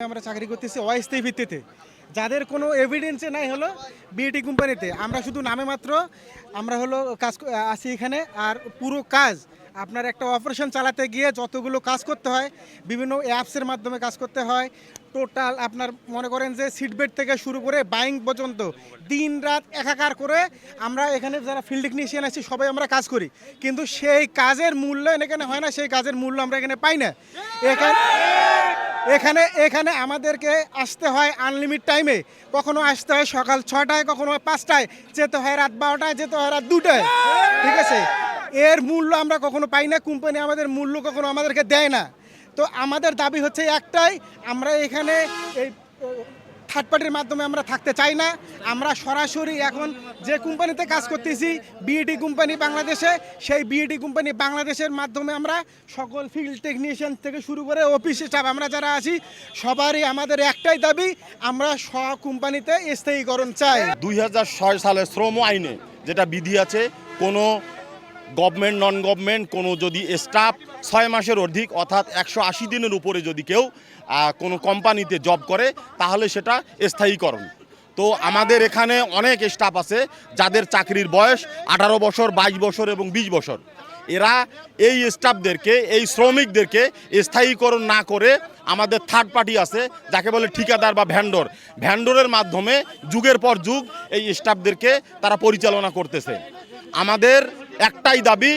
আমরা চাকরি করতেছি অস্থায়ী ভিত্তিতে, যাদের কোনো এভিডেন্সে নাই হলো বিএটি কোম্পানিতে। আমরা শুধু নামে মাত্র আমরা হলো কাজ আছি এখানে। আর পুরো কাজ আপনার একটা অপারেশন চালাতে গিয়ে যতগুলো কাজ করতে হয়, বিভিন্ন অ্যাপসের মাধ্যমে কাজ করতে হয়। টোটাল আপনার মনে করেন যে সিটবেট থেকে শুরু করে বাইং পর্যন্ত দিন রাত একাকার করে আমরা এখানে যারা ফিল্ড টেকনিশিয়ান আছি সবাই আমরা কাজ করি, কিন্তু সেই কাজের মূল্যায়ন এখানে হয় না, সেই কাজের মূল্য আমরা এখানে পাই না। এখানে এখানে আমাদেরকে আসতে হয় আনলিমিট টাইমে, কখনো আসতে হয় সকাল 6টায়, কখনো 5টায়, যেতে হয় রাত 12টায়, যেতে হয় রাত 2টায়। ঠিক আছে, এর মূল্য আমরা কখনো পাই না, কোম্পানি আমাদের মূল্য কখনো আমাদেরকে দেয় না। তো আমাদের দাবি হচ্ছে একটাই, আমরা এখানে এই থার্ড পার্টির মাধ্যমে আমরা থাকতে চাই না। আমরা সরাসরি এখন যে কোম্পানিতে কাজ করতেছি বিএটি কোম্পানি বাংলাদেশে, সেই বিএটি কোম্পানি বাংলাদেশের মাধ্যমে আমরা সকল ফিল্ড টেকনিশিয়ান থেকে শুরু করে অফিস স্টাফ আমরা যারা আছি সবারই আমাদের একটাই দাবি, আমরা কোম্পানিতে স্থায়ীকরণ চাই। 2006 সালের শ্রম আইনে যেটা বিধি আছে, কোনো গভর্নমেন্ট নন গভর্নমেন্ট কোনো যদি স্টাফ 6 মাসের অধিক অর্থাৎ 180 দিনের উপরে যদি কেউ কোনো কোম্পানিতে জব করে তাহলে সেটা স্থায়ীকরণ। তো আমাদের এখানে অনেক স্টাফ আছে যাদের চাকরির বয়স 18 বছর, 22 বছর এবং 20 বছর। এরা এই স্টাফদেরকে, এই শ্রমিকদেরকে স্থায়ীকরণ না করে আমাদের থার্ড পার্টি আছে যাকে বলে ঠিকাদার বা ভ্যান্ডরের মাধ্যমে যুগের পর যুগ এই স্টাফদেরকে তারা পরিচালনা করতেছে। আমাদের একটাই দাবি,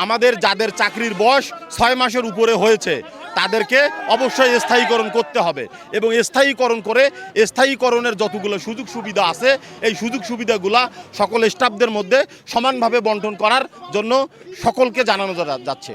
আমাদের যাদের চাকরির বয়স 6 মাসের উপরে হয়েছে তাদেরকে অবশ্যই স্থায়ীকরণ করতে হবে, এবং স্থায়ীকরণ করে স্থায়ীকরণের যতগুলো সুযোগ সুবিধা আছে এই সুযোগ সুবিধাগুলা সকল স্টাফদের মধ্যে সমানভাবে বন্টন করার জন্য সকলকে জানানো যাচ্ছে।